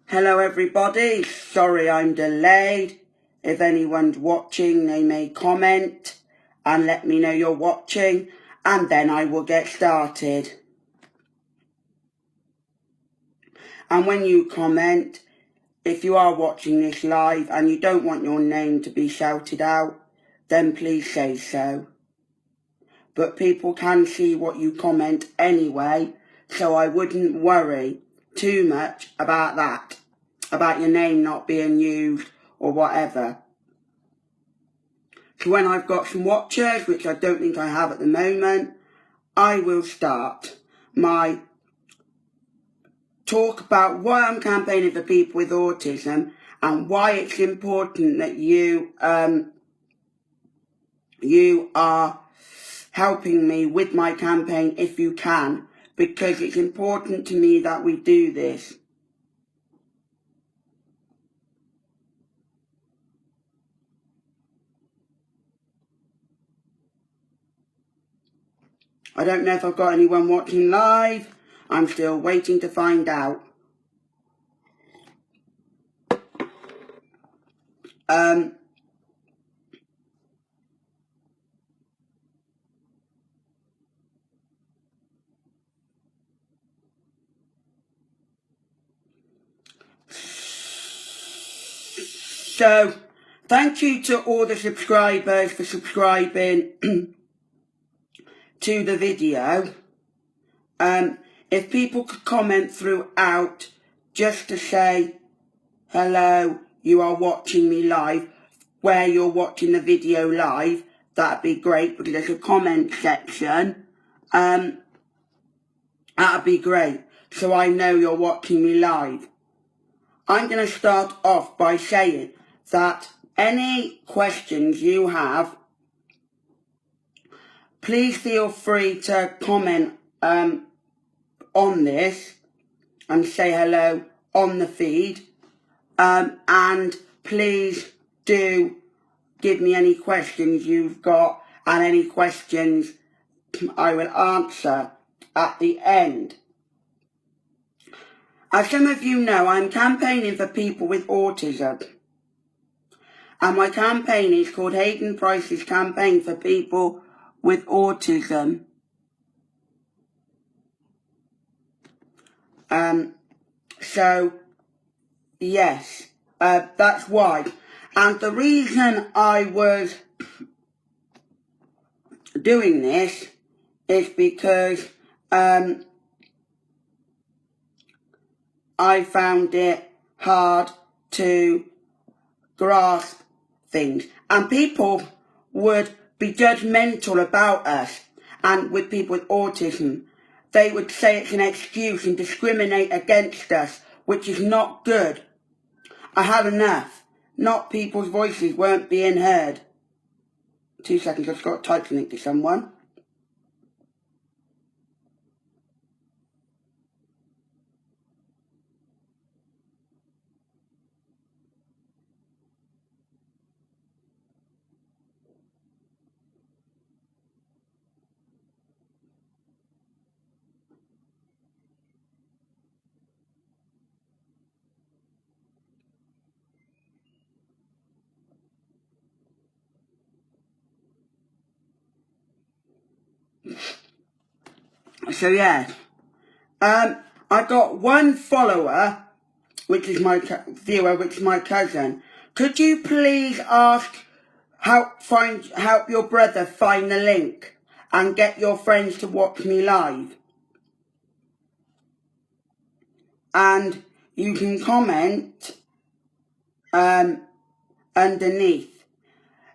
Hello everybody, sorry I'm delayed. If anyone's watching, they may comment and let me know you're watching, and then I will get started. And when you comment, if you are watching this live and you don't want your name to be shouted out, then please say so. But people can see what you comment anyway, so I wouldn't worry too much about that, about your name not being used or whatever. So when I've got some watchers, which I don't think I have at the moment, I will start my talk about why I'm campaigning for people with autism and why it's important that you are helping me with my campaign if you can, because it's important to me that we do this. I don't know if I've got anyone watching live. I'm still waiting to find out. So, thank you to all the subscribers for subscribing to the video. If people could comment throughout just to say, hello, you are watching me live, where you're watching the video live, that'd be great, because there's a comment section. That'd be great, so I know you're watching me live. I'm going to start off by saying that any questions you have, please feel free to comment on this and say hello on the feed, and please do give me any questions you've got, and any questions I will answer at the end. As some of you know, I'm campaigning for people with autism, and my campaign is called Hayden Price's Campaign for People with Autism. So, yes, that's why. And the reason I was doing this is because I found it hard to grasp things. And people would be judgmental about us, and with people with autism. They would say it's an excuse and discriminate against us, which is not good. I had enough. Not people's voices weren't being heard. 2 seconds, I've just got to type something to someone. So yeah, I got one follower, which is my viewer, which is my cousin. Could you please help your brother find the link and get your friends to watch me live? And you can comment underneath,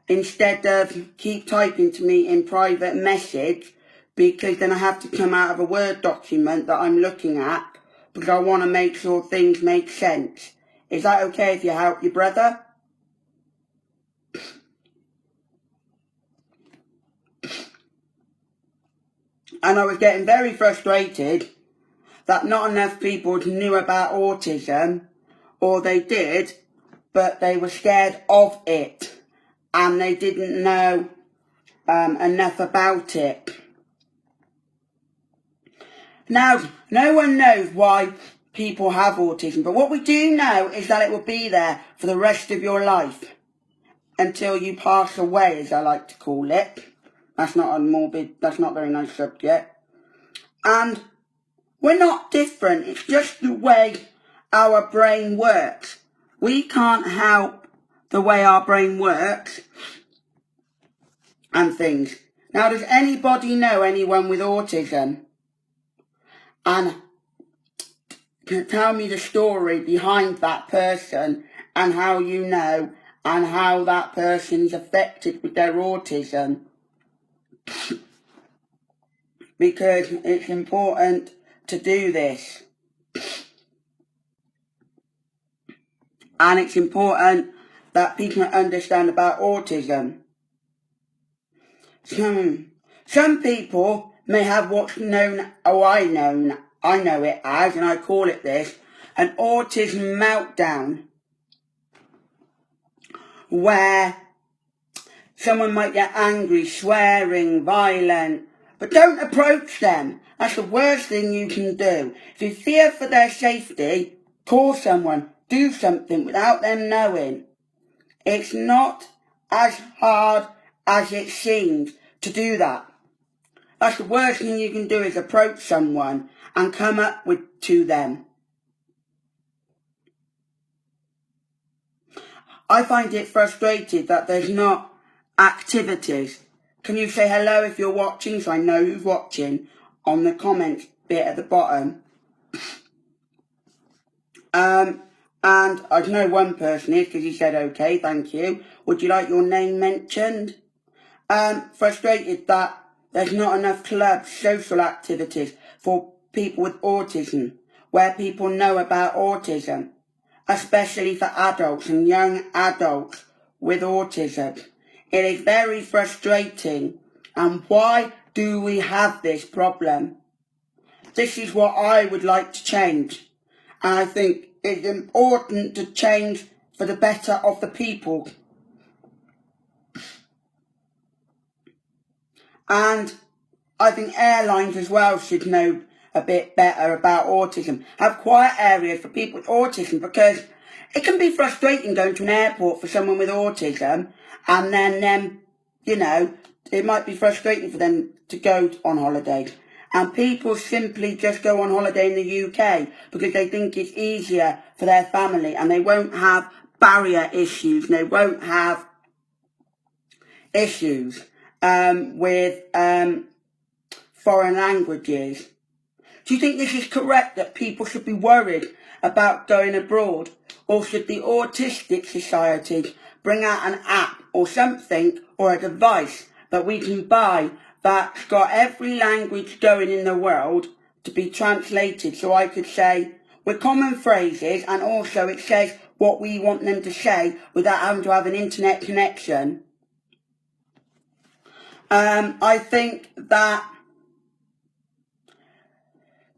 instead of keep typing to me in private message, because then I have to come out of a Word document that I'm looking at, because I want to make sure things make sense. Is that okay if you help your brother? And I was getting very frustrated that not enough people knew about autism, or they did, but they were scared of it, and they didn't know enough about it. Now, no one knows why people have autism. But what we do know is that it will be there for the rest of your life until you pass away, as I like to call it. That's not a morbid, that's not a very nice subject. And we're not different. It's just the way our brain works. We can't help the way our brain works and things. Now, does anybody know anyone with autism? And can tell me the story behind that person and how you know and how that person's affected with their autism. Because it's important to do this. And it's important that people understand about autism. Some people may have what's known, I know it as, and I call it this, an autism meltdown, where someone might get angry, swearing, violent, but don't approach them. That's the worst thing you can do. If you fear for their safety, call someone, do something without them knowing. It's not as hard as it seems to do that. That's the worst thing you can do, is approach someone and come up to them. I find it frustrating that there's not activities. Can you say hello if you're watching, so I know who's watching, on the comments bit at the bottom? And I know one person is, because he said okay, thank you. Would you like your name mentioned? Frustrated that there's not enough clubs, social activities for people with autism, where people know about autism, especially for adults and young adults with autism. It is very frustrating. And why do we have this problem? This is what I would like to change. And I think it's important to change for the better of the people. And I think airlines as well should know a bit better about autism. Have quiet areas for people with autism, because it can be frustrating going to an airport for someone with autism, and then you know, it might be frustrating for them to go on holiday. And people simply just go on holiday in the UK because they think it's easier for their family, and they won't have barrier issues, and they won't have issues with foreign languages. Do you think this is correct, that people should be worried about going abroad? Or should the Autistic Society bring out an app or something, or a device that we can buy that's got every language going in the world to be translated, so I could say with common phrases, and also it says what we want them to say without having to have an internet connection? I think that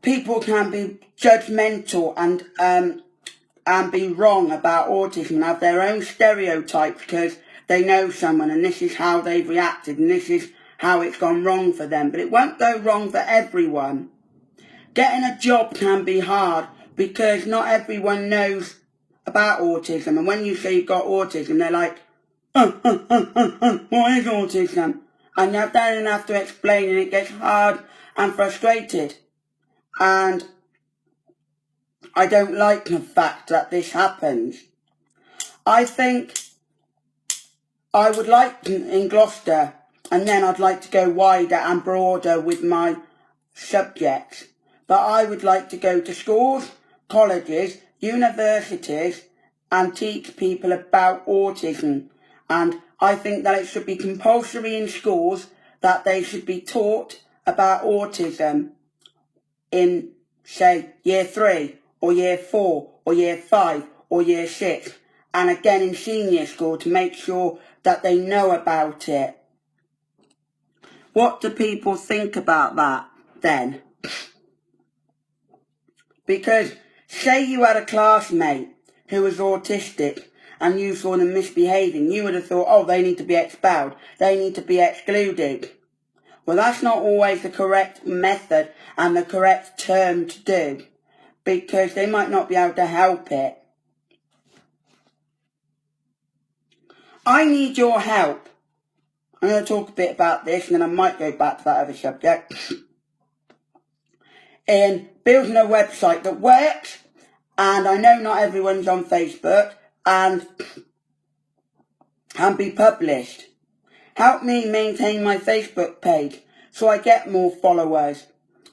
people can be judgmental and be wrong about autism and have their own stereotypes because they know someone and this is how they've reacted and this is how it's gone wrong for them. But it won't go wrong for everyone. Getting a job can be hard because not everyone knows about autism. And when you say you've got autism, they're like, what is autism? And you then have to explain, and it gets hard and frustrated. And I don't like the fact that this happens. I think I would like in Gloucester, and then I'd like to go wider and broader with my subjects. But I would like to go to schools, colleges, universities, and teach people about autism. And I think that it should be compulsory in schools that they should be taught about autism in, say, year 3 or year 4 or year 5 or year 6, and again in senior school, to make sure that they know about it. What do people think about that then? Because say you had a classmate who was autistic and you saw them misbehaving, you would have thought, oh, they need to be expelled, they need to be excluded. Well, that's not always the correct method and the correct term to do. because they might not be able to help it. I need your help. I'm going to talk a bit about this and then I might go back to that other subject. In building a website that works, and I know not everyone's on Facebook, and can be published. Help me maintain my Facebook page so I get more followers,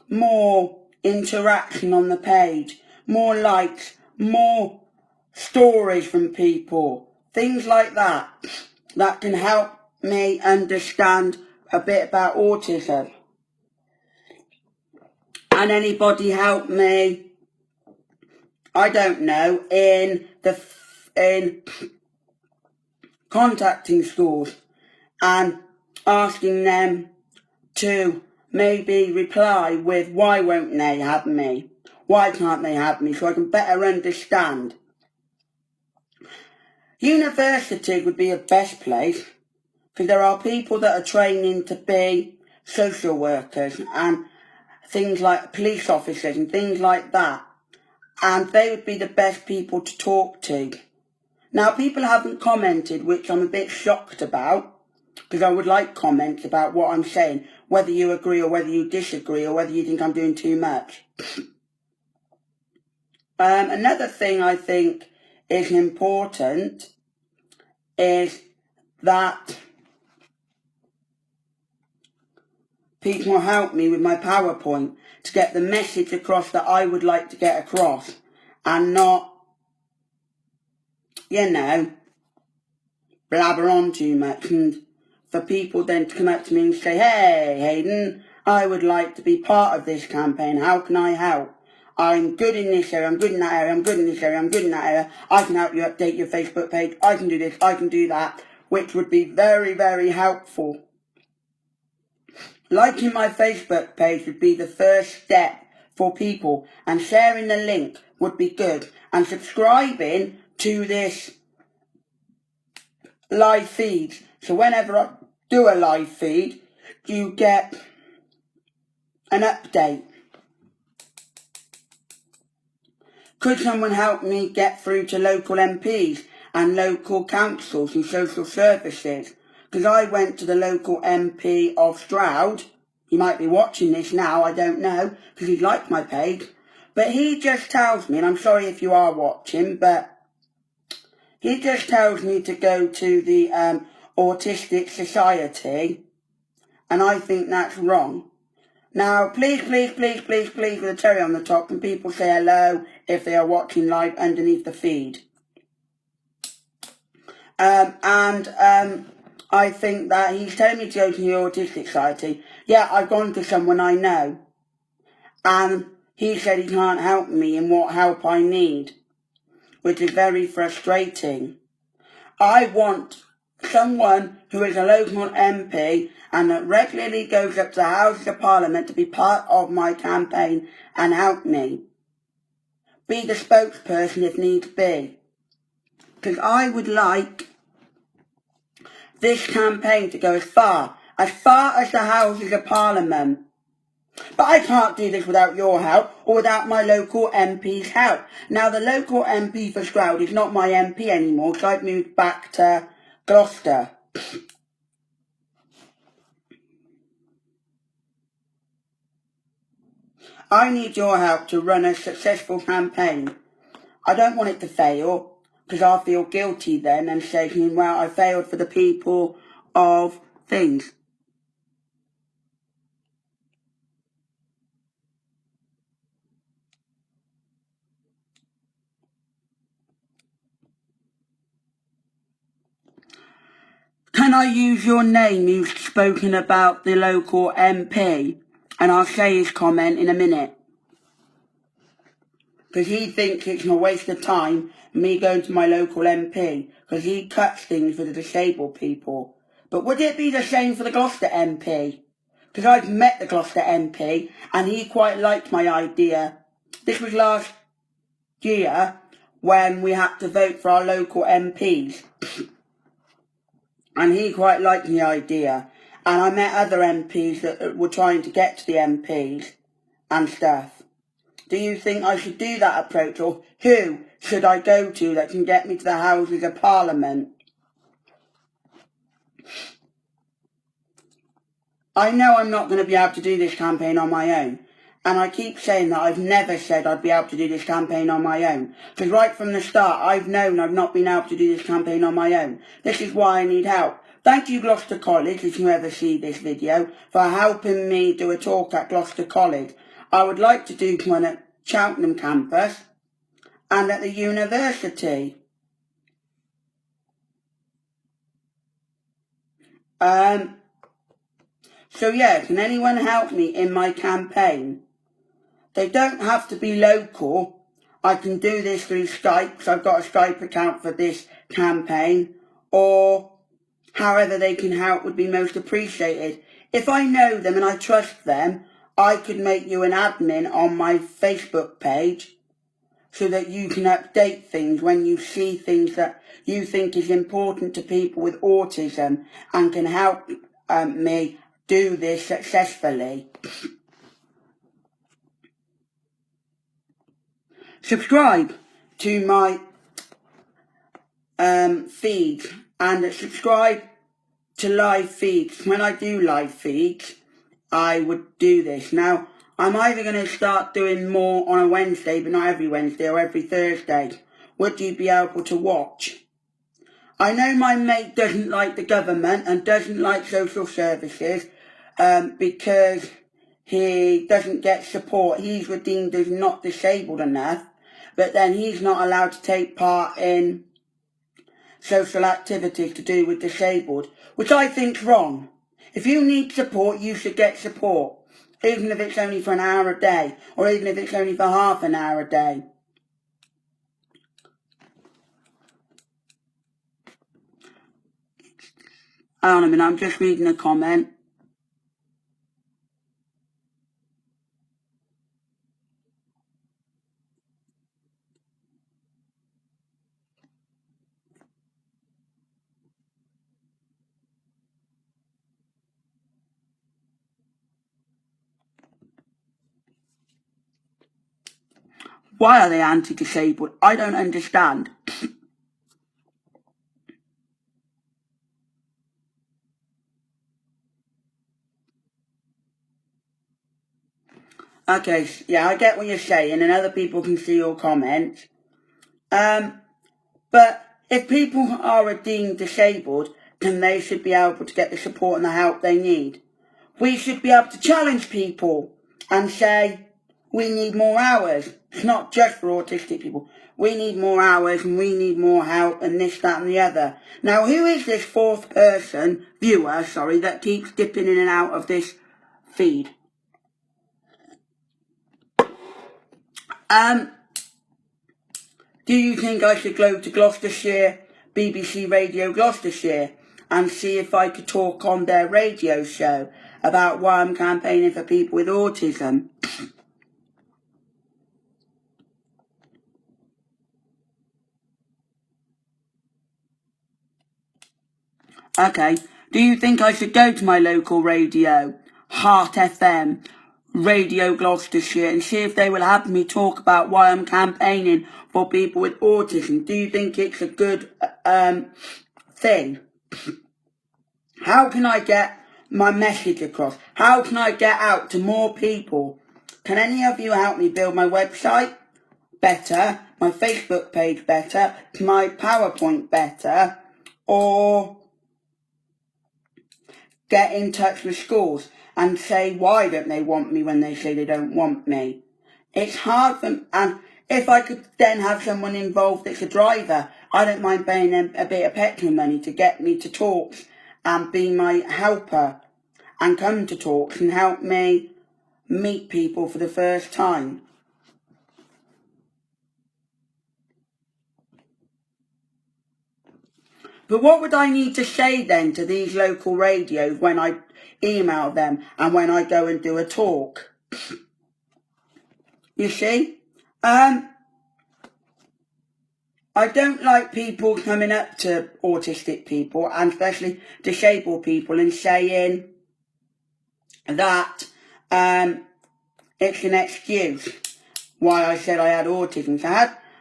more interaction on the page, more likes, more stories from people, things like that can help me understand a bit about autism. And anybody help me, I don't know, in contacting schools and asking them to maybe reply with why won't they have me? Why can't they have me? So I can better understand. University would be the best place because there are people that are training to be social workers and things like police officers and things like that. And they would be the best people to talk to. Now, people haven't commented, which I'm a bit shocked about, because I would like comments about what I'm saying, whether you agree or whether you disagree or whether you think I'm doing too much. Another thing I think is important is that people help me with my PowerPoint to get the message across that I would like to get across and not, you know, blabber on too much, and for people then to come up to me and say, hey, Hayden, I would like to be part of this campaign. How can I help? I'm good in this area, I'm good in that area, I'm good in this area, I'm good in that area. I can help you update your Facebook page. I can do this, I can do that, which would be very, very helpful. Liking my Facebook page would be the first step for people, and sharing the link would be good. And subscribing to this live feed. So whenever I do a live feed, you get an update. Could someone help me get through to local MPs and local councils and social services? Because I went to the local MP of Stroud. He might be watching this now, I don't know, because he liked my page. But he just tells me, and I'm sorry if you are watching, but he just tells me to go to the Autistic Society, and I think that's wrong. Now, please, please, please, please, please, with a cherry on the top, can people say hello if they are watching live underneath the feed? I think that he's telling me to go to the Autistic Society. Yeah, I've gone to someone I know, and he said he can't help me in what help I need, which is very frustrating. I want someone who is a local MP and that regularly goes up to the Houses of Parliament to be part of my campaign and help me. Be the spokesperson if needs be. Because I would like this campaign to go as far as the Houses of Parliament. But I can't do this without your help or without my local MP's help. Now, the local MP for Stroud is not my MP anymore because I've moved back to Gloucester. I need your help to run a successful campaign. I don't want it to fail because I'll feel guilty then and say, well, I failed for the people of things. Can I use your name? You've spoken about the local MP, and I'll say his comment in a minute. Because he thinks it's a waste of time, me going to my local MP, because he cuts things for the disabled people. But would it be the same for the Gloucester MP? Because I've met the Gloucester MP, and he quite liked my idea. This was last year, when we had to vote for our local MPs. And he quite liked the idea. And I met other MPs that were trying to get to the MPs and stuff. do you think I should do that approach, or who should I go to that can get me to the Houses of Parliament? I know I'm not going to be able to do this campaign on my own. And I keep saying that I've never said I'd be able to do this campaign on my own. Because right from the start, I've known I've not been able to do this campaign on my own. This is why I need help. Thank you, Gloucester College, if you ever see this video, for helping me do a talk at Gloucester College. I would like to do one at Cheltenham campus and at the university. So yeah, can anyone help me in my campaign? They don't have to be local. I can do this through Skype, because I've got a Skype account for this campaign, or however they can help would be most appreciated. If I know them and I trust them, I could make you an admin on my Facebook page so that you can update things when you see things that you think is important to people with autism and can help me do this successfully. Subscribe to my feeds and subscribe to live feeds. When I do live feeds, I would do this. Now, I'm either going to start doing more on a Wednesday, but not every Wednesday, or every Thursday. Would you be able to watch? I know my mate doesn't like the government and doesn't like social services because he doesn't get support. He's deemed as not disabled enough, but then he's not allowed to take part in social activities to do with disabled, which I think's wrong. If you need support, you should get support, even if it's only for an hour a day, or even if it's only for half an hour a day. Hang on a minute, I'm just reading a comment. Why are they anti-disabled? I don't understand. Okay, yeah, I get what you're saying, and other people can see your comments. But if people are deemed disabled, then they should be able to get the support and the help they need. We should be able to challenge people and say, we need more hours. It's not just for autistic people. We need more hours and we need more help and this, that and the other. Now, who is this fourth person, viewer, that keeps dipping in and out of this feed? Do you think I should go to Gloucestershire, BBC Radio Gloucestershire, and see if I could talk on their radio show about why I'm campaigning for people with autism? Okay, do you think I should go to my local radio, Heart FM, Radio Gloucestershire, and see if they will have me talk about why I'm campaigning for people with autism? Do you think it's a good thing? How can I get my message across? How can I get out to more people? Can any of you help me build my website better, my Facebook page better, my PowerPoint better, or get in touch with schools and say why don't they want me when they say they don't want me? It's hard for them, and if I could then have someone involved that's a driver, I don't mind paying them a bit of petrol money to get me to talks and be my helper and come to talks and help me meet people for the first time. But what would I need to say then to these local radios when I email them and when I go and do a talk? You see? I don't like people coming up to autistic people, and especially disabled people, and saying that it's an excuse why I said I had autism. So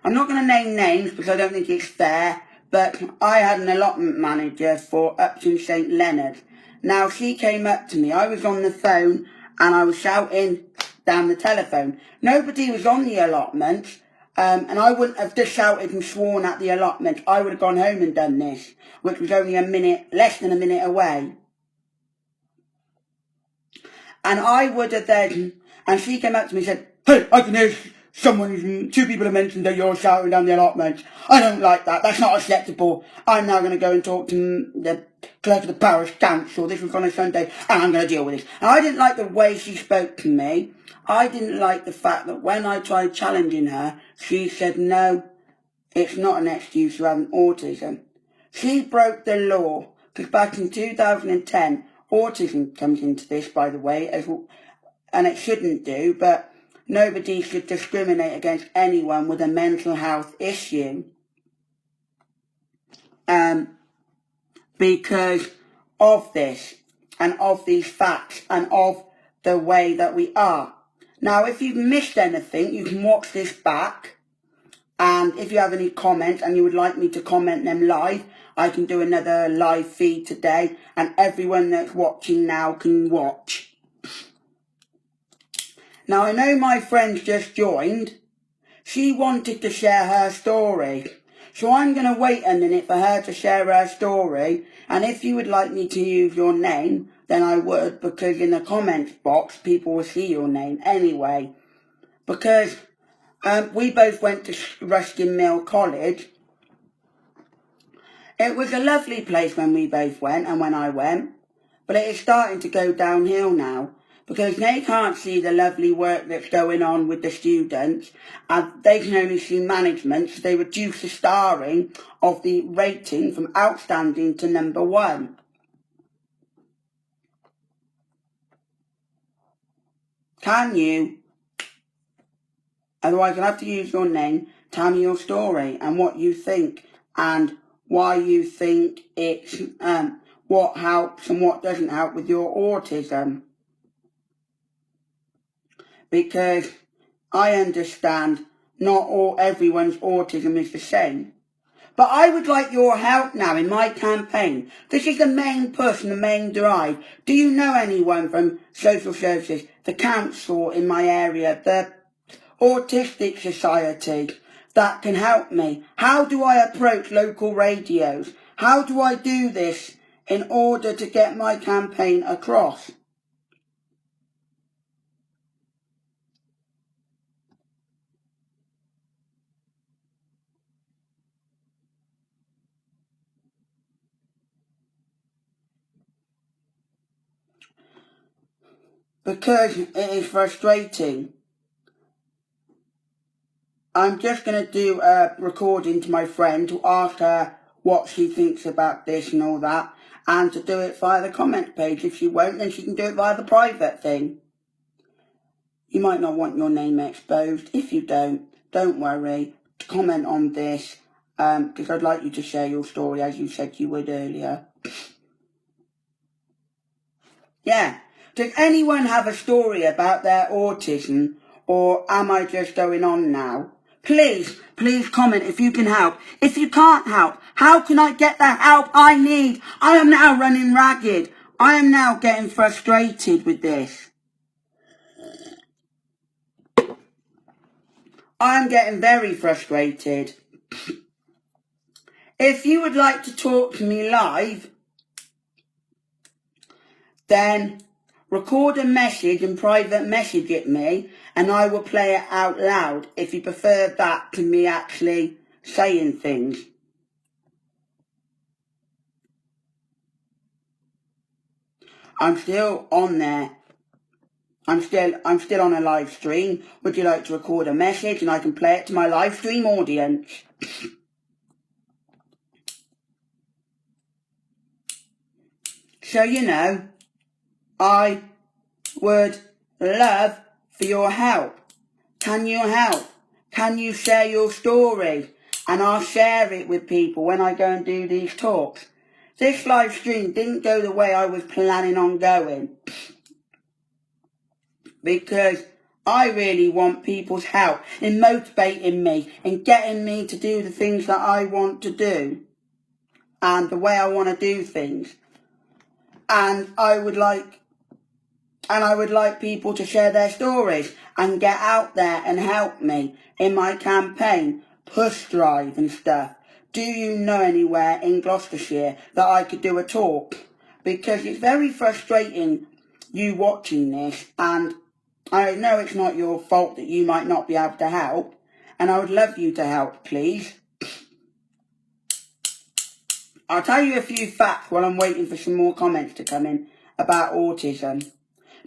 I'm not going to name names because I don't think it's fair, but I had an allotment manager for Upton St Leonard's. Now, she came up to me. I was on the phone and I was shouting down the telephone. Nobody was on the allotment, and I wouldn't have just shouted and sworn at the allotment. I would have gone home and done this, which was only less than a minute away. And I would have then, and she came up to me and said, "Hey, I can hear two people have mentioned that you're shouting down the allotment. I don't like that. That's not acceptable. I'm now going to go and talk to the clerk of the parish council. This was on a Sunday, and I'm going to deal with this." And I didn't like the way she spoke to me. I didn't like the fact that when I tried challenging her, she said, "No, it's not an excuse to have autism." She broke the law, because back in 2010, autism comes into this, by the way, and it shouldn't do, but nobody should discriminate against anyone with a mental health issue. Because of this, and of these facts, and of the way that we are. Now, if you've missed anything, you can watch this back, and if you have any comments and you would like me to comment them live, I can do another live feed today, and everyone that's watching now can watch. Now, I know my friend just joined. She wanted to share her story. So I'm going to wait a minute for her to share her story. And if you would like me to use your name, then I would, because in the comments box, people will see your name anyway. Because we both went to Ruskin Mill College. It was a lovely place when we both went and when I went. But it is starting to go downhill now, because they can't see the lovely work that's going on with the students, and they can only see management, so they reduce the starring of the rating from outstanding to number 1. Can you, otherwise I'll have to use your name, tell me your story and what you think and why you think it's, what helps and what doesn't help with your autism. Because I understand not everyone's autism is the same. But I would like your help now in my campaign. This is the main push and the main drive. Do you know anyone from social services, the council in my area, the Autistic Society that can help me? How do I approach local radios? How do I do this in order to get my campaign across? Because it is frustrating. I'm just going to do a recording to my friend to ask her what she thinks about this and all that, and to do it via the comment page. If she won't, then she can do it via the private thing. You might not want your name exposed. If you don't worry. Comment on this, because I'd like you to share your story as you said you would earlier. Yeah. Does anyone have a story about their autism, or am I just going on now? Please comment if you can help. If you can't help, how can I get the help I need? I am now running ragged. I am now getting frustrated with this. I am getting very frustrated. If you would like to talk to me live, then record a message and private message it me, and I will play it out loud if you prefer that to me actually saying things. I'm still on there. I'm still on a live stream. Would you like to record a message and I can play it to my live stream audience? So, you know, I would love for your help. Can you help? Can you share your story? And I'll share it with people when I go and do these talks. This live stream didn't go the way I was planning on going, because I really want people's help in motivating me, in getting me to do the things that I want to do and the way I want to do things. And I would like people to share their stories and get out there and help me in my campaign, push drive and stuff. Do you know anywhere in Gloucestershire that I could do a talk? Because it's very frustrating you watching this, and I know it's not your fault that you might not be able to help, and I would love you to help, please. I'll tell you a few facts while I'm waiting for some more comments to come in about autism.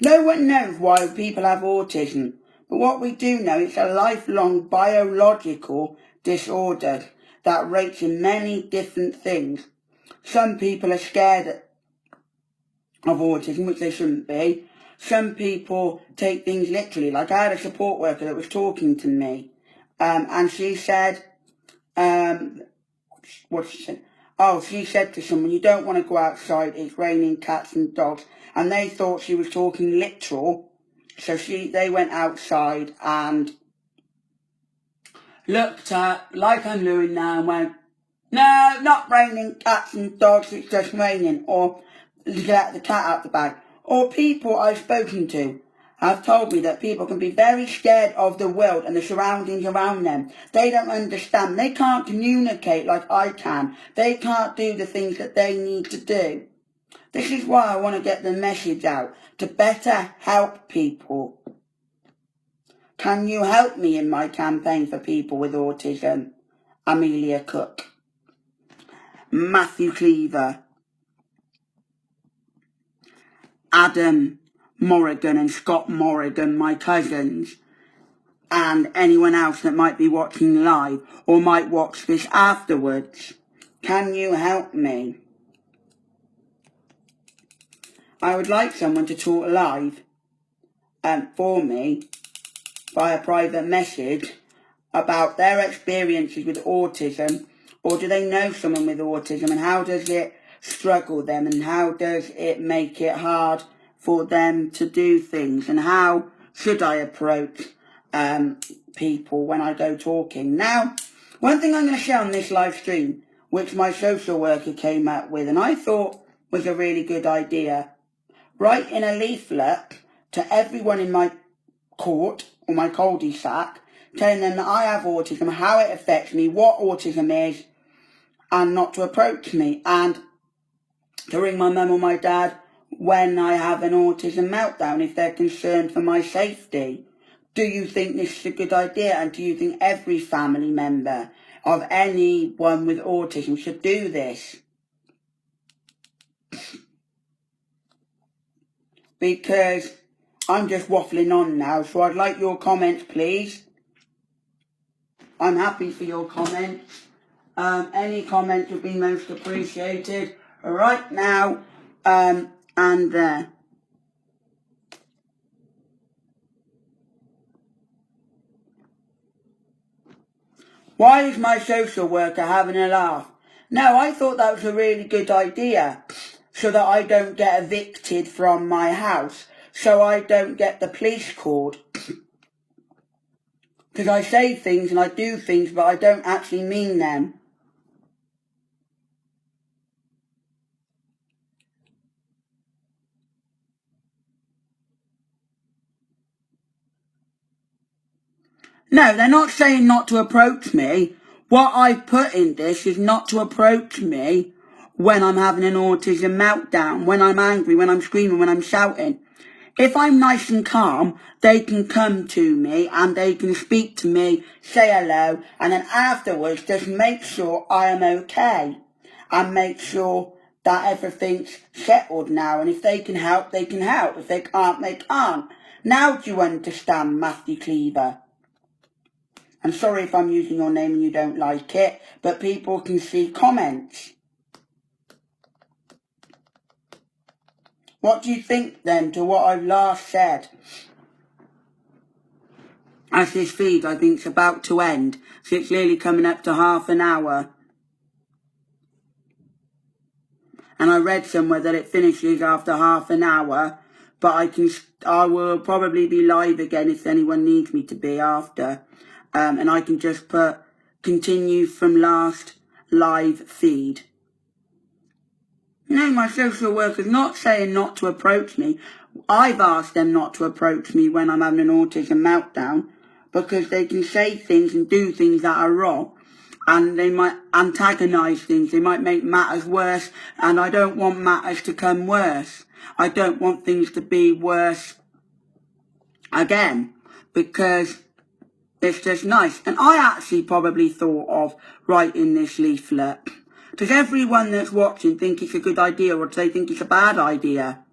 No one knows why people have autism, but what we do know, it's a lifelong biological disorder that rates in many different things. Some people are scared of autism, which they shouldn't be. Some people take things literally. Like I had a support worker that was talking to me, and she said, what she said? Oh, she said to someone, you don't want to go outside, it's raining cats and dogs. And they thought she was talking literal. So they went outside and looked at, like I'm doing now, and went, no, not raining cats and dogs, it's just raining. Or let the cat out the bag. Or people I've spoken to have told me that people can be very scared of the world and the surroundings around them. They don't understand. They can't communicate like I can. They can't do the things that they need to do. This is why I want to get the message out, to better help people. Can you help me in my campaign for people with autism? Amelia Cook, Matthew Cleaver, Adam Morrigan and Scott Morrigan, my cousins, and anyone else that might be watching live or might watch this afterwards. Can you help me? I would like someone to talk live for me by a private message about their experiences with autism, or do they know someone with autism, and how does it struggle them, and how does it make it hard for them to do things, and how should I approach people when I go talking. Now, one thing I'm going to share on this live stream, which my social worker came up with, and I thought was a really good idea. Write in a leaflet to everyone in my court or my cul-de-sac, telling them that I have autism, how it affects me, what autism is, and not to approach me, and to ring my mum or my dad when I have an autism meltdown if they're concerned for my safety. Do you think this is a good idea, and do you think every family member of anyone with autism should do this? Because I'm just waffling on now, so I'd like your comments, please. I'm happy for your comments. Any comments would be most appreciated right now and there. Why is my social worker having a laugh? No, I thought that was a really good idea, so that I don't get evicted from my house, so I don't get the police called. Because I say things and I do things, but I don't actually mean them. No, they're not saying not to approach me. What I've put in this is not to approach me when I'm having an autism meltdown, when I'm angry, when I'm screaming, when I'm shouting. If I'm nice and calm, they can come to me and they can speak to me, say hello, and then afterwards just make sure I am okay and make sure that everything's settled now. And if they can help, they can help. If they can't, they can't. Now do you understand, Matthew Cleaver? I'm sorry if I'm using your name and you don't like it, but people can see comments. What do you think then to what I've last said? As this feed, I think, is about to end, so it's nearly coming up to half an hour. And I read somewhere that it finishes after half an hour, but I will probably be live again if anyone needs me to be after. And I can just put continue from last live feed. No, my social worker's not saying not to approach me. I've asked them not to approach me when I'm having an autism meltdown, because they can say things and do things that are wrong, and they might antagonise things. They might make matters worse, and I don't want matters to come worse. I don't want things to be worse again, because it's just nice. And I actually probably thought of writing this leaflet. Does everyone that's watching think it's a good idea, or do they think it's a bad idea?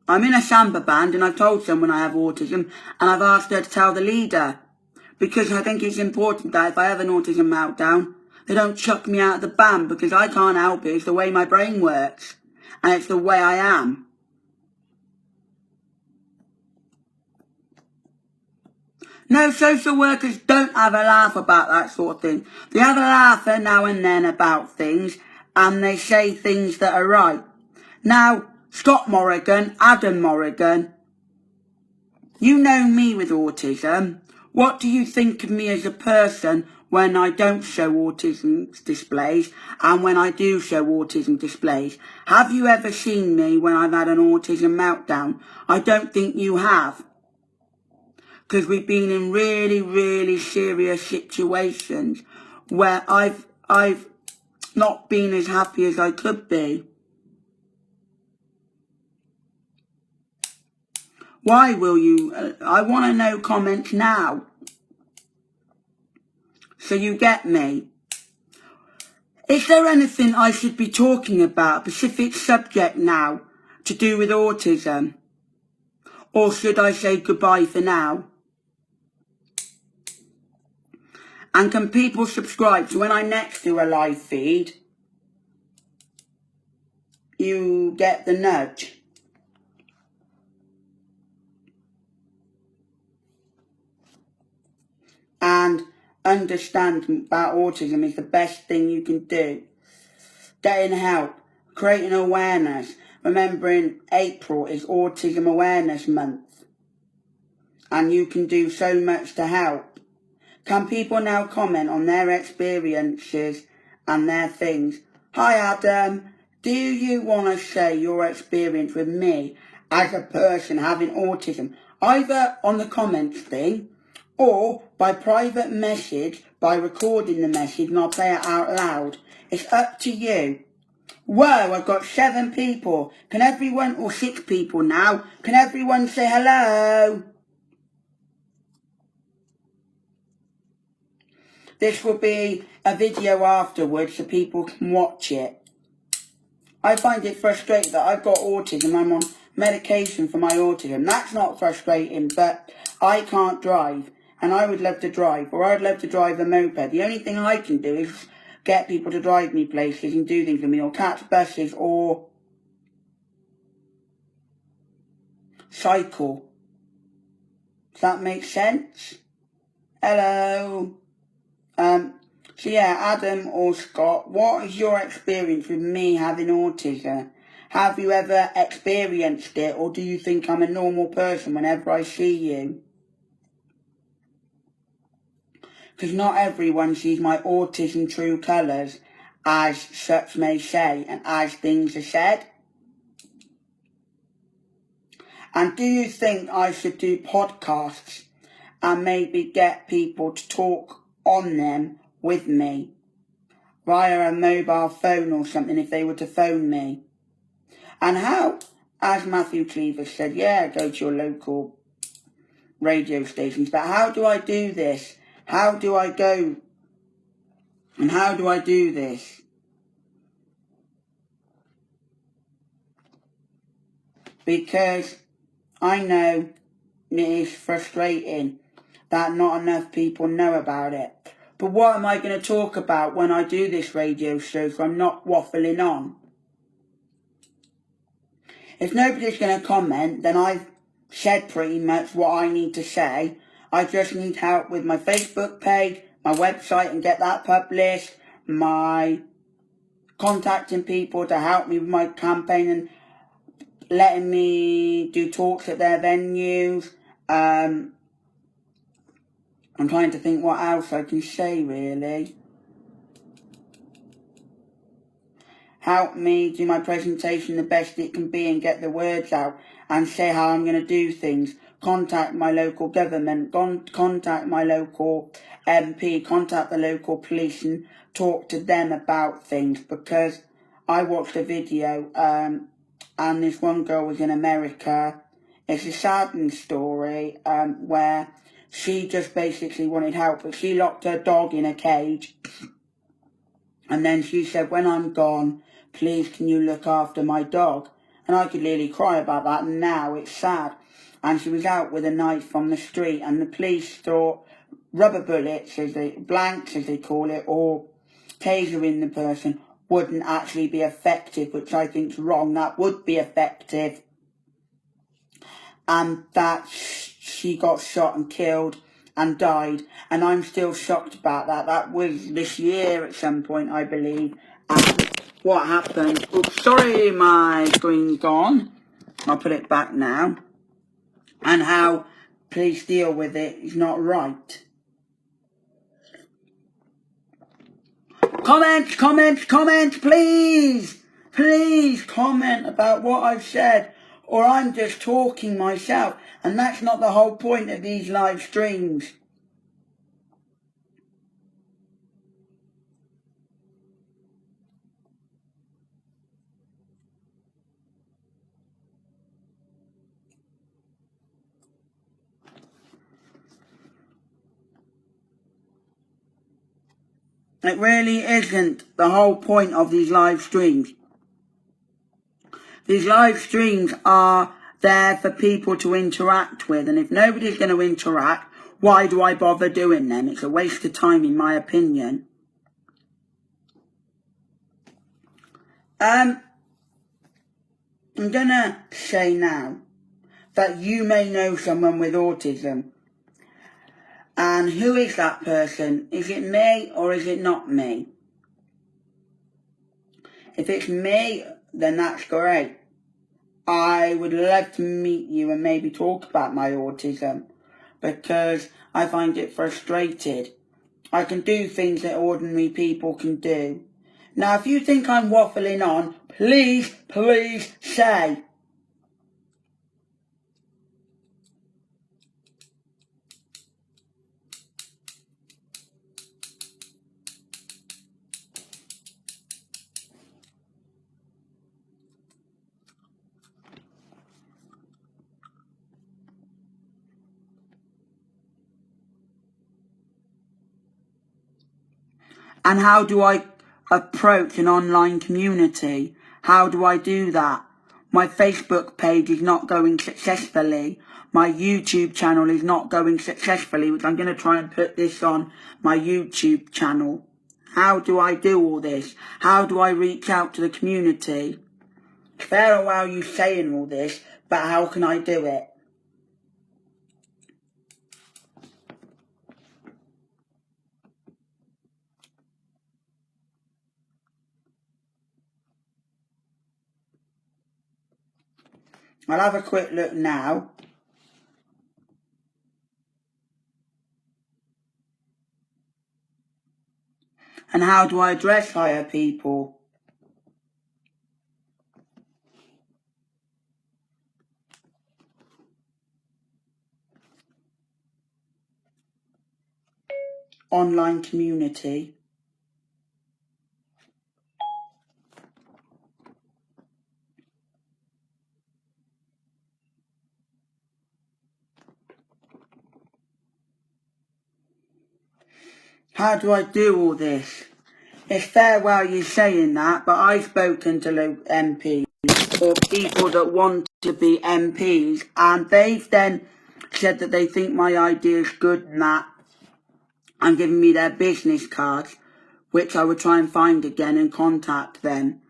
I'm in a samba band, and I've told someone I have autism, and I've asked her to tell the leader, because I think it's important that if I have an autism meltdown, they don't chuck me out of the band, because I can't help it. It's the way my brain works, and it's the way I am. No, social workers don't have a laugh about that sort of thing. They have a laugh now and then about things, and they say things that are right. Now, Scott Morrigan, Adam Morrigan, you know me with autism. What do you think of me as a person when I don't show autism displays and when I do show autism displays? Have you ever seen me when I've had an autism meltdown? I don't think you have, because we've been in really, really serious situations where I've not been as happy as I could be. Why will you? I want to know comments now, so you get me. Is there anything I should be talking about, a specific subject now, to do with autism? Or should I say goodbye for now? And can people subscribe so when I next do a live feed, you get the nudge? And understand about autism is the best thing you can do. Getting help, creating awareness. Remembering April is Autism Awareness Month, and you can do so much to help. Can people now comment on their experiences and their things? Hi Adam, do you want to share your experience with me as a person having autism, either on the comments thing or by private message, by recording the message, and I'll play it out loud. It's up to you. Whoa, I've got 7 people. Can everyone, or 6 people now, can everyone say hello? This will be a video afterwards so people can watch it. I find it frustrating that I've got autism. I'm on medication for my autism. That's not frustrating, but I can't drive. And I would love to drive, or I'd love to drive a moped. The only thing I can do is get people to drive me places and do things for me, or catch buses, or cycle. Does that make sense? Hello. So yeah, Adam or Scott, what is your experience with me having autism? Have you ever experienced it, or do you think I'm a normal person whenever I see you? Because not everyone sees my autism true colours, as such may say, and as things are said. And do you think I should do podcasts and maybe get people to talk on them with me via a mobile phone or something if they were to phone me? And how, as Matthew Cleaver said, yeah, go to your local radio stations, but how do I do this? How do I go? And how do I do this? Because I know it is frustrating that not enough people know about it. But what am I going to talk about when I do this radio show so I'm not waffling on? If nobody's going to comment, then I've said pretty much what I need to say. I just need help with my Facebook page, my website, and get that published, my contacting people to help me with my campaign and letting me do talks at their venues. I'm trying to think what else I can say, really. Help me do my presentation the best it can be and get the words out and say how I'm going to do things. Contact my local government, contact my local MP, contact the local police and talk to them about things, because I watched a video and this one girl was in America. It's a saddening story where she just basically wanted help, but she locked her dog in a cage and then she said, when I'm gone, please can you look after my dog? And I could really cry about that, and now it's sad. And she was out with a knife on the street, and the police thought rubber bullets, blanks as they call it, or tasering the person wouldn't actually be effective, which I think is wrong. That would be effective. And that she got shot and killed and died, and I'm still shocked about that. That was this year at some point, I believe. And what happened? Oops, sorry, my screen's gone. I'll put it back now. And how police deal with it is not right. Comments, comments, comments, please! Please comment about what I've said, or I'm just talking myself, and that's not the whole point of these live streams. It really isn't the whole point of these live streams. These live streams are there for people to interact with, and if nobody's going to interact, why do I bother doing them? It's a waste of time, in my opinion. I'm going to say now that you may know someone with autism. And who is that person? Is it me or is it not me? If it's me, then that's great. I would love to meet you and maybe talk about my autism, because I find it frustrated. I can do things that ordinary people can do. Now, if you think I'm waffling on, please say. And how do I approach an online community? How do I do that? My Facebook page is not going successfully. My YouTube channel is not going successfully, which I'm going to try and put this on my YouTube channel. How do I do all this? How do I reach out to the community? Fair well you saying all this, but how can I do it? I'll have a quick look now. And how do I address higher people? Online community. How do I do all this? It's fair well you saying that, but I've spoken to MPs or people that want to be MPs, and they've then said that they think my idea is good and that, and given me their business cards, which I would try and find again and contact them.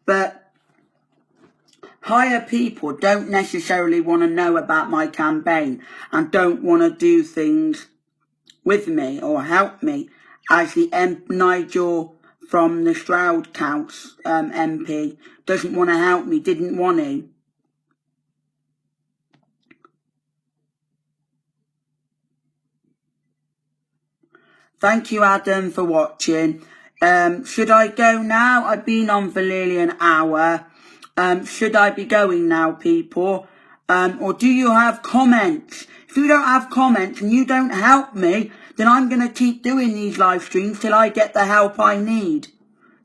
But higher people don't necessarily want to know about my campaign and don't want to do things with me or help me, as the Nigel from the Stroud Council MP doesn't want to help me, didn't want to. Thank you, Adam, for watching. Should I go now? I've been on for nearly an hour. Should I be going now, people? Or do you have comments? If you don't have comments and you don't help me, then I'm going to keep doing these live streams till I get the help I need.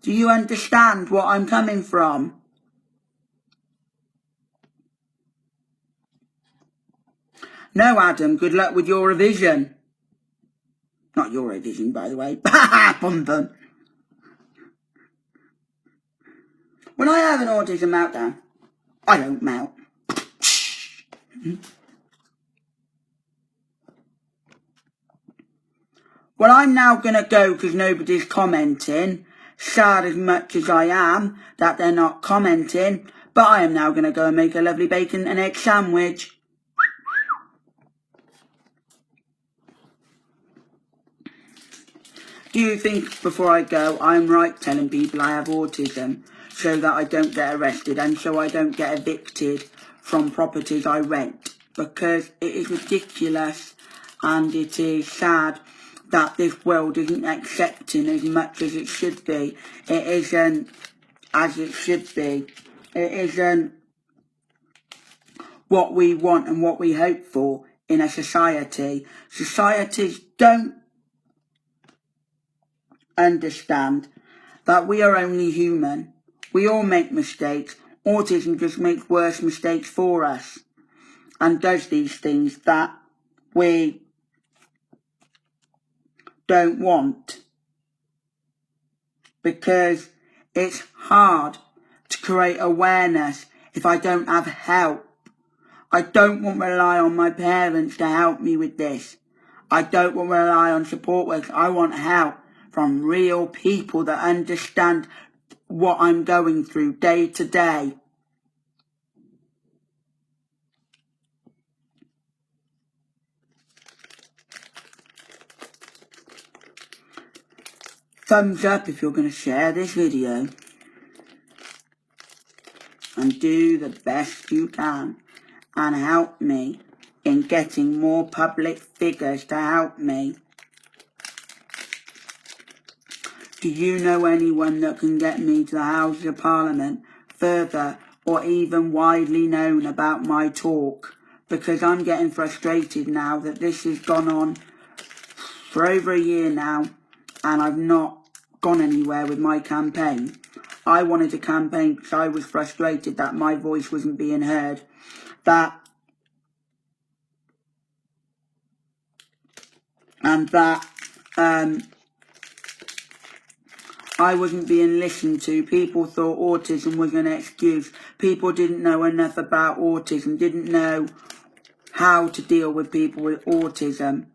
Do you understand what I'm coming from? No, Adam, good luck with your revision. Not your revision, by the way. Bum bum. When I have an autism meltdown, I don't melt. Well, I'm now going to go because nobody's commenting. Sad as much as I am that they're not commenting. But I am now going to go and make a lovely bacon and egg sandwich. Do you think, before I go, I'm right telling people I have autism so that I don't get arrested and so I don't get evicted from properties I rent? Because it is ridiculous and it is sad that this world isn't accepting as much as it should be. It isn't as it should be. It isn't what we want and what we hope for in a society. Societies don't understand that we are only human. We all make mistakes. Autism just makes worse mistakes for us and does these things that we don't want, because it's hard to create awareness if I don't have help. I don't want to rely on my parents to help me with this. I don't want to rely on support workers. I want help from real people that understand what I'm going through day to day. Thumbs up if you're going to share this video. And do the best you can and help me in getting more public figures to help me. Do you know anyone that can get me to the Houses of Parliament further or even widely known about my talk? Because I'm getting frustrated now that this has gone on for over a year now and I've not gone anywhere with my campaign. I wanted to campaign because I was frustrated that my voice wasn't being heard. I wasn't being listened to. People thought autism was an excuse. People didn't know enough about autism, didn't know how to deal with people with autism,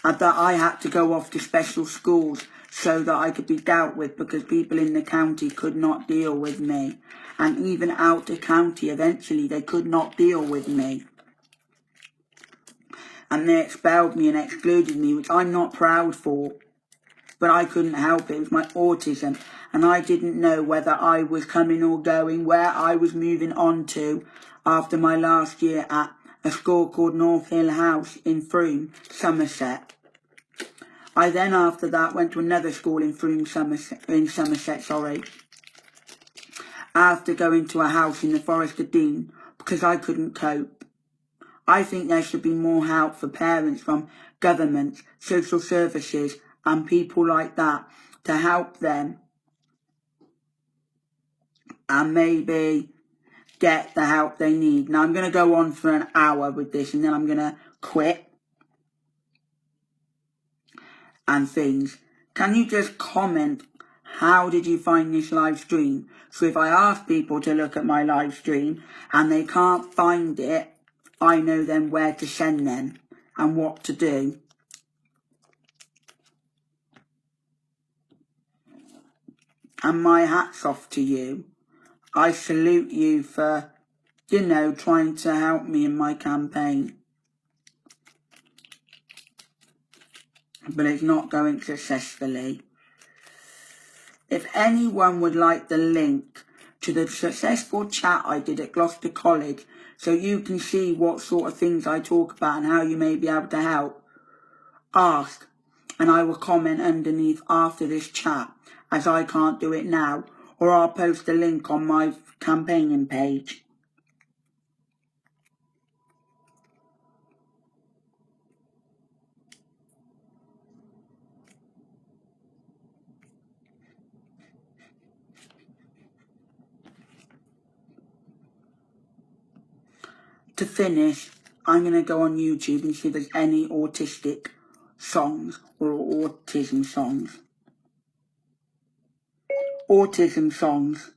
and that I had to go off to special schools so that I could be dealt with because people in the county could not deal with me. And even out of county, eventually, they could not deal with me. And they expelled me and excluded me, which I'm not proud for. But I couldn't help it. It was my autism. And I didn't know whether I was coming or going, where I was moving on to after my last year at a school called North Hill House in Frome, Somerset. I then, after that, went to another school in Frome, Somerset, after going to a house in the Forest of Dean, because I couldn't cope. I think there should be more help for parents from governments, social services, and people like that to help them and maybe get the help they need. Now, I'm going to go on for an hour with this and then I'm going to quit and things. Can you just comment, how did you find this live stream? So if I ask people to look at my live stream and they can't find it, I know then where to send them and what to do. And my hat's off to you. I salute you for, trying to help me in my campaign. But it's not going successfully. if anyone would like the link to the successful chat I did at Gloucester College, so you can see what sort of things I talk about and how you may be able to help, ask, and I will comment underneath after this chat, as I can't do it now, or I'll post a link on my campaigning page. To finish, I'm going to go on YouTube and see if there's any autistic songs or autism songs. Autism songs.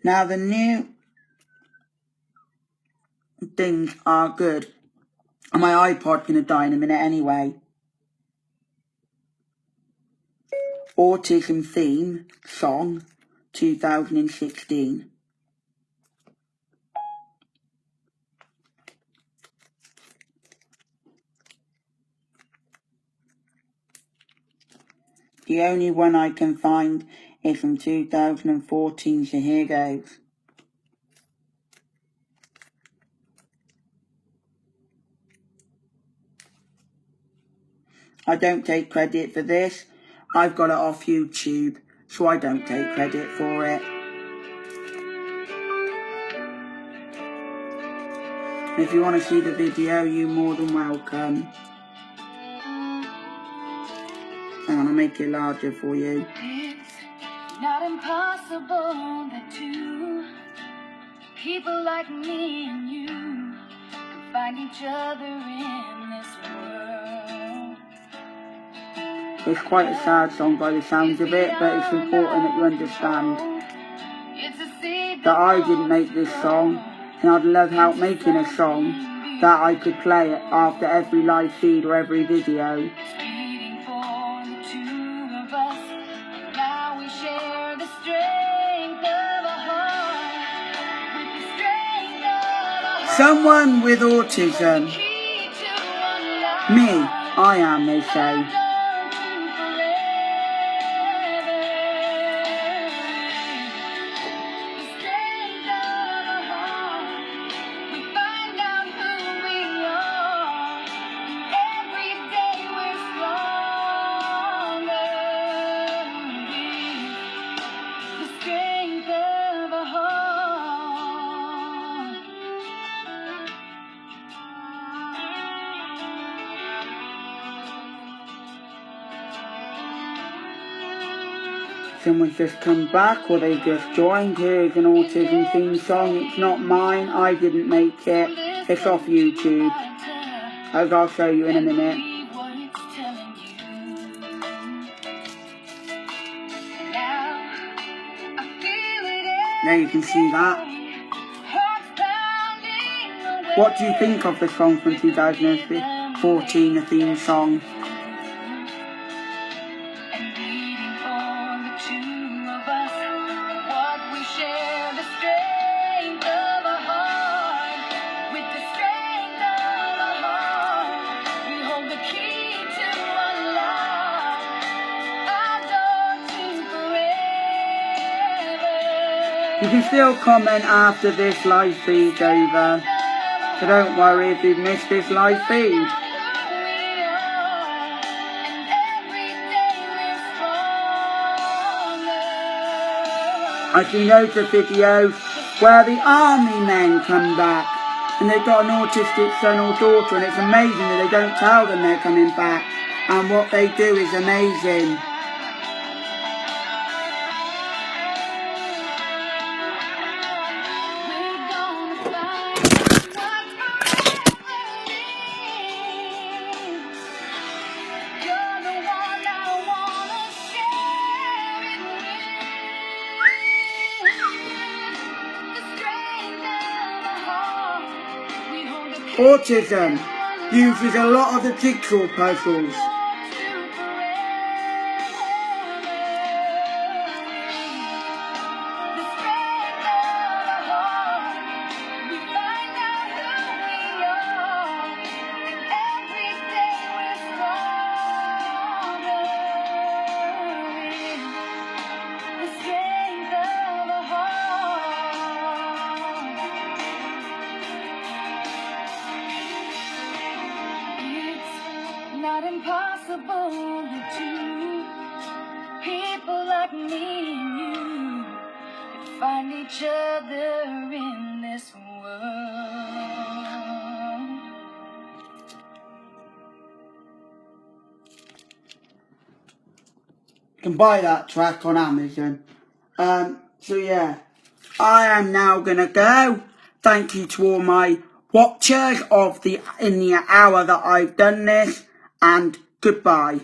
Now the new things are good. And my iPod's going to die in a minute anyway. Autism theme song 2016. The only one I can find is from 2014, so here goes. I don't take credit for this. I've got it off YouTube, so I don't take credit for it. If you want to see the video, you're more than welcome. Hang on, I'll make it larger for you. It's not impossible that two people like me and you can find each other in this world. It's quite a sad song by the sounds of it, but it's important that you understand that I didn't make this song, and I'd love help making a song that I could play after every live feed or every video. Someone with autism. Me, I am, they say. Someone's just come back or they just joined. Here's an autism theme song. It's not mine. I didn't make it. It's off YouTube, as I'll show you in a minute. There you can see that. What do you think of the song from 2014, the theme song? You can still comment after this live feed's over, so don't worry if you've missed this live feed. I've seen loads of videos where the army men come back and they've got an autistic son or daughter, and it's amazing that they don't tell them they're coming back, and what they do is amazing. Autism uses a lot of the jigsaw puzzles. impossible that two people like me and you could find each other in this world. You can buy that track on Amazon. So yeah, I am now gonna go. Thank you to all my watchers in the hour that I've done this, and goodbye.